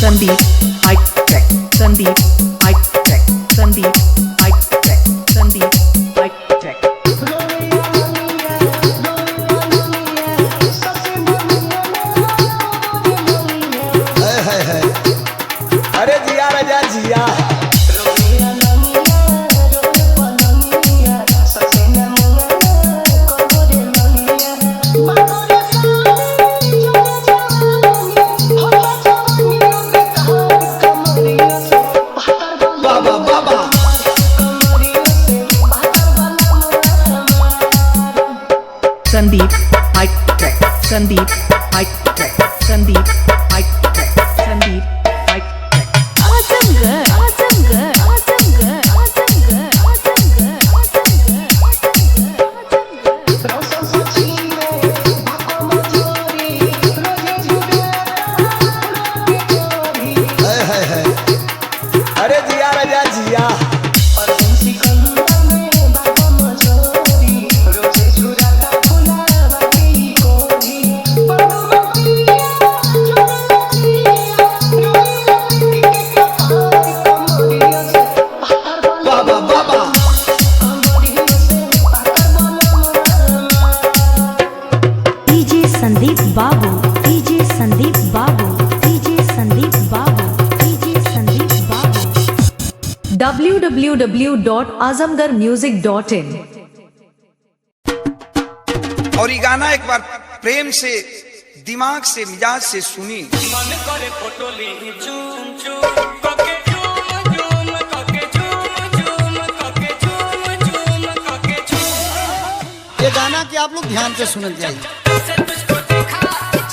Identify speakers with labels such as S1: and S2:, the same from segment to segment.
S1: Sandeep High Tech, Sandeep High Tech, Sandeep High Tech, Sandeep High Tech.
S2: अरे जिया राजा जिया
S1: Sandeep High Tech, Sandeep High Tech, Sandeep High Tech, Sandeep High Tech.
S3: Awesome girl, awesome girl, awesome girl, awesome girl, awesome girl, awesome girl,
S2: अरे जिया राजा जिया
S3: DJ Sandeep Babu, DJ Sandeep Babu, DJ Sandeep Babu, DJ Sandeep Babu.
S4: www.azamgarmusic.in
S5: और ये गाना एक बार प्रेम से दिमाग से मिजाज से सुनी।
S6: मन करे फोटो ली झूम झूम कके झूम झूम कके झूम झूम कके झूम झूम कके झूम
S2: ये गाना कि आप लोग ध्यान से सुन जाइए।
S6: से तुझको देखा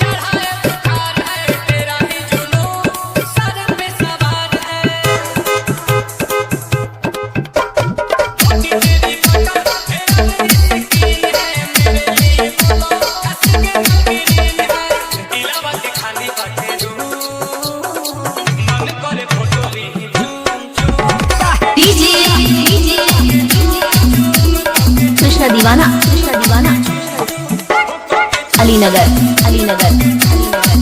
S6: चढ़ाए बुखार है तेरा ही जुनून सर पे सवार है तेरी पकड़ तेरी स्किन है मेरे लिए बोलो कसम के ग्रीन है दिलावा के खाली बाटे रूम मन करे फोटो ली झूम झूम
S3: कृष्ण दीवाना, कृष्ण दीवाना. अलीनगर, अलीनगर, अलीनगर.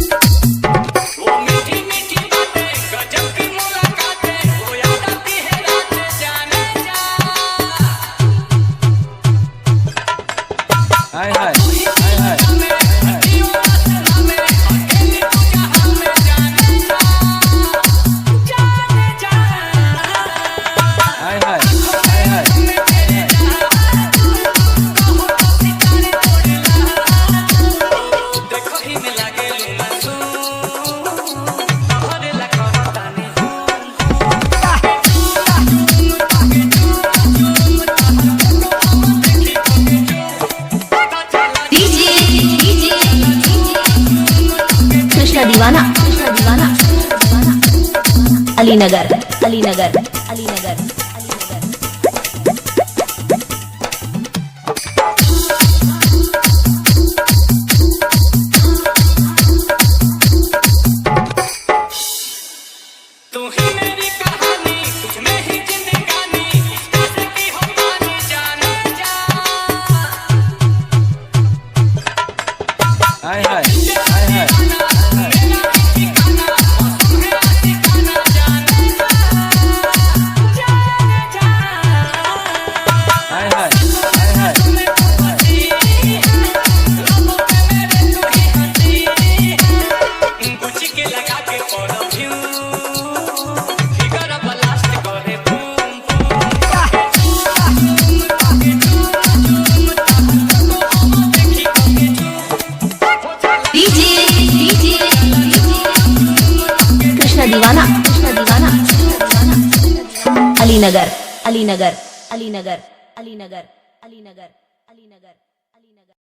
S6: वो मीठी मीठी बातें गजब की मुलाकातें वो याद आती है रात जाने जा
S2: हाय हाय हाय हाय
S6: हड्डियों से हमें अकेली तू जहां में जाने जा
S2: हाय हाय हाय हाय
S6: देखो ही में लागे मासूम तोहरे लखो ताने
S3: कृष्ण दीवाना, कृष्ण दीवाना, अलीनगर, अलीनगर, अलीनगर, अलीनगर.
S6: तू ही मेरी कहानी तुझ में ही जिंदगानी कैसे की हो पानी जाने जा
S2: हाय हाय हाय हाय
S6: मेरा ठिकाना मौसम है ठिकाना जाने जा
S2: हाय हाय हाय हाय
S6: गुच्ची के लगा के परफ्यूम फिगर ब्लास्ट करे boom
S3: DJ Alinagar Alinagar Alinagar Alinagar Alinagar Alinagar Alinagar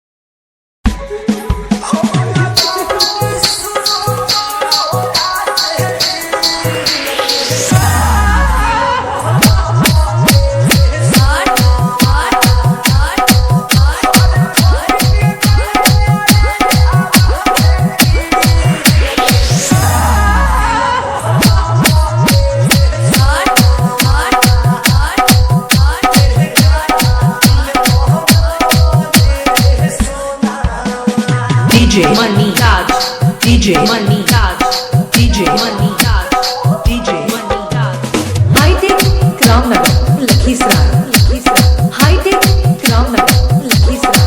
S1: DJ Money Raj, DJ Money Raj, DJ Money Raj, DJ Money Raj. High-tech Ramnagar, Lakhisar, Lakhisar. High-tech Ramnagar, Lakhisar.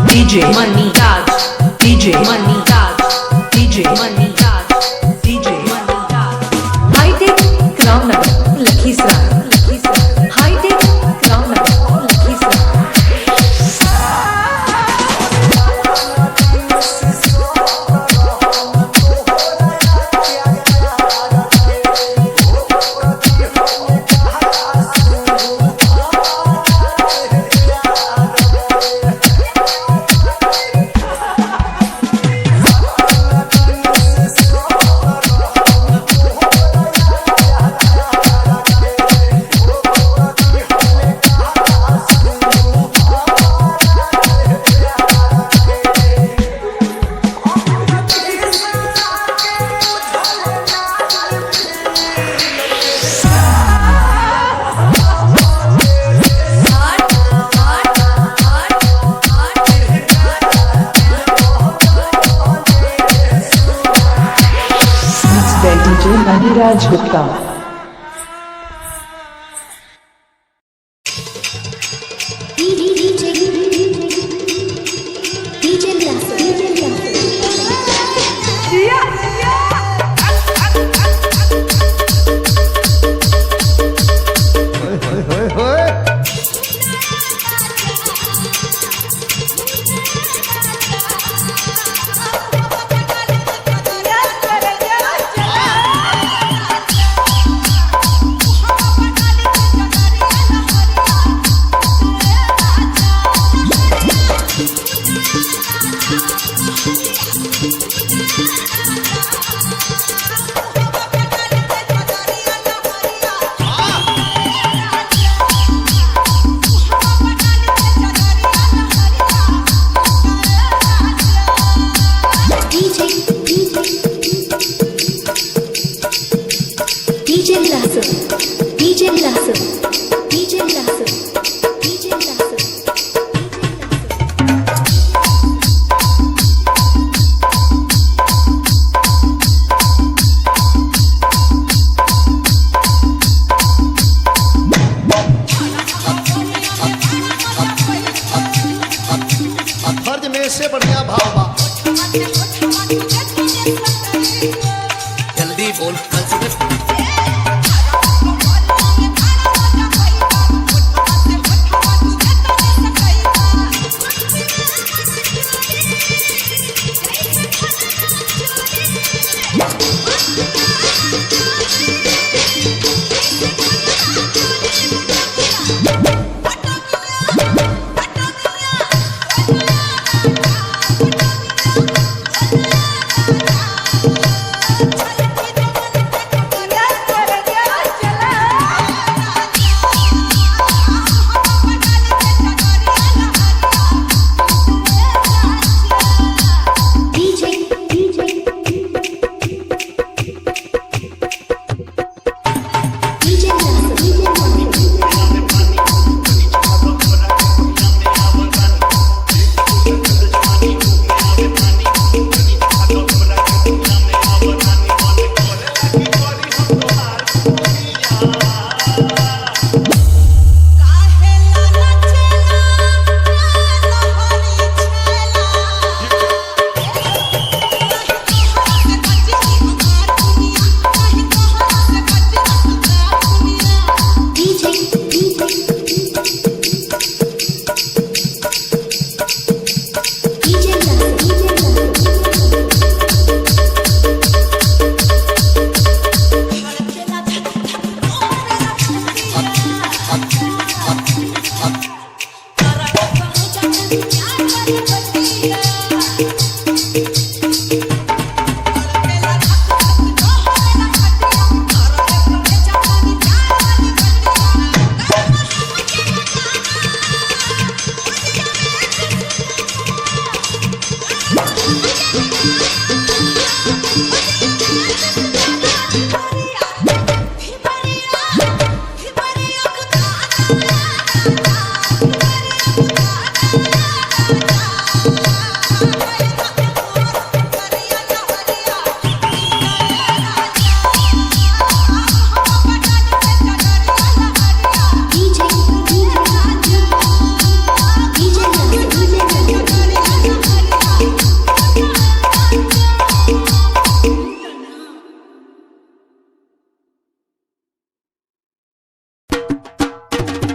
S1: DJ Money Raj, DJ Money Raj, DJ Money Raj, DJ Money Raj. High-tech Ramnagar, Lakhisar, Lakhisar. High-tech Ramnagar, Lakhisar.
S4: DJ Maniraj Gupta.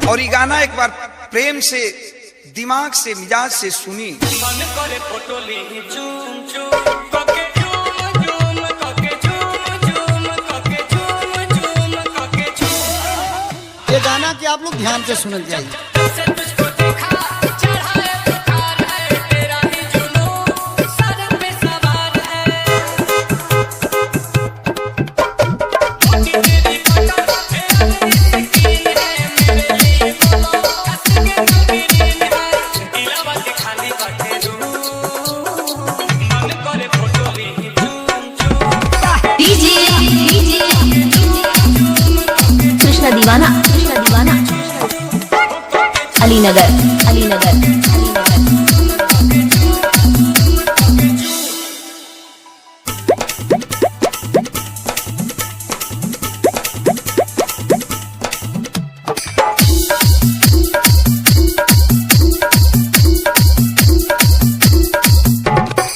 S5: और ये गाना एक बार प्रेम से, दिमाग से, मिजाज से सुनी।
S6: मन करे फोटो ली झूम झूम कके झूम झूम कके झूम झूम कके झूम झूम कके झूम।
S7: ये गाना कि आप लोग ध्यान से सुन जाइए।
S6: से तुझको देखा चढ़ा है बुखार है तेरा ही जुनून सर पे सवार है। मोटी तेरी पता है यकीन है मेरे लिए बोलो कसके नगरीन है दिलवा के खाली बाटे रूम मन करे फोटो ली झूम झूम।
S3: डीजे कृष्णा दीवाना अलीनगर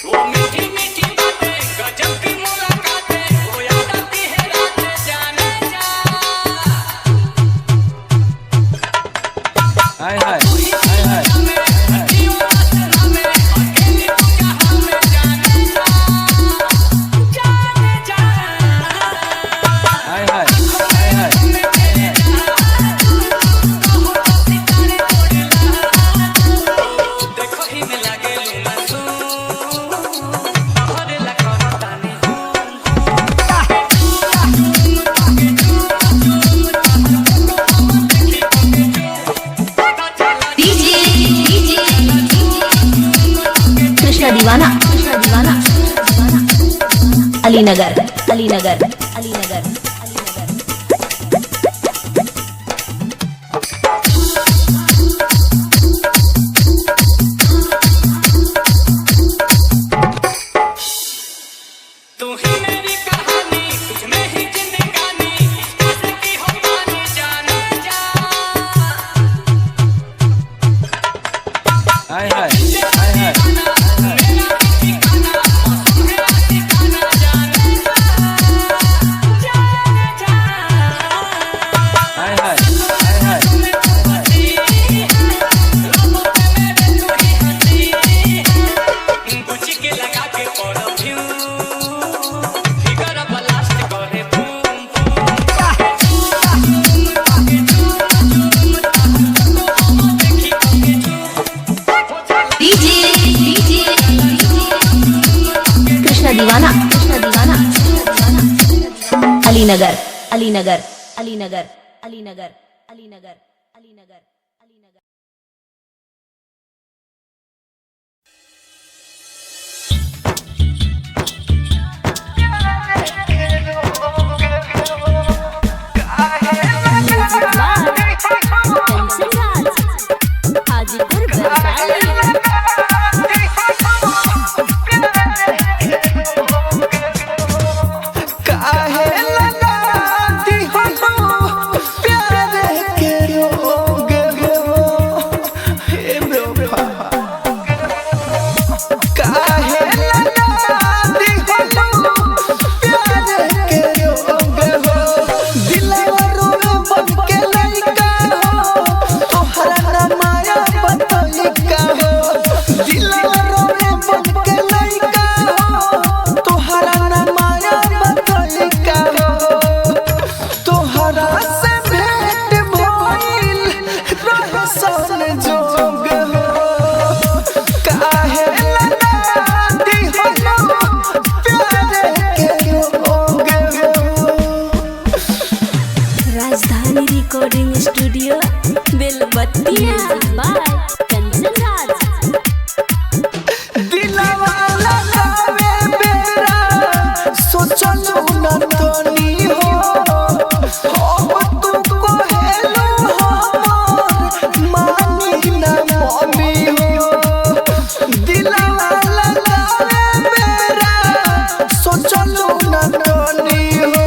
S6: वो मीठी मीठी बातें गजब की मुलाकातें वो याद आती है रात जाने जा।
S2: हाय हाय हाय हाय हाय हाय हाय हाय।
S6: देखो ही में लगे लूना हरे लगा ताने
S3: डीजे कृष्णा दीवाना अलीनगर
S6: तू ही मेरी कहानी तुझ में ही जिंदगानी कैसे की हो पानी जाने जा।
S2: हाय हाय हाय हाय
S6: मेरा ठिकाना मौसम है ठिकाना जाने जा
S2: हाय हाय हाय हाय।
S6: गुची के लगा के परफ्यूम फिगर ब्लास्ट करे बूम
S3: डीजे कृष्णा दीवाना अलीनगर बेलबत्तिया बाय कंचन राज।
S8: दिलवा लगावे बेरा सोचलू न तनी हो तुमको हेलो हमर मानी न मम्मी हो। दिलवा लगावे बेरा सोचलू न तनी हो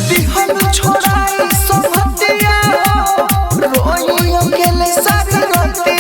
S8: दिहन छोड़ाई सोहतिया रोई अकेले सारी राती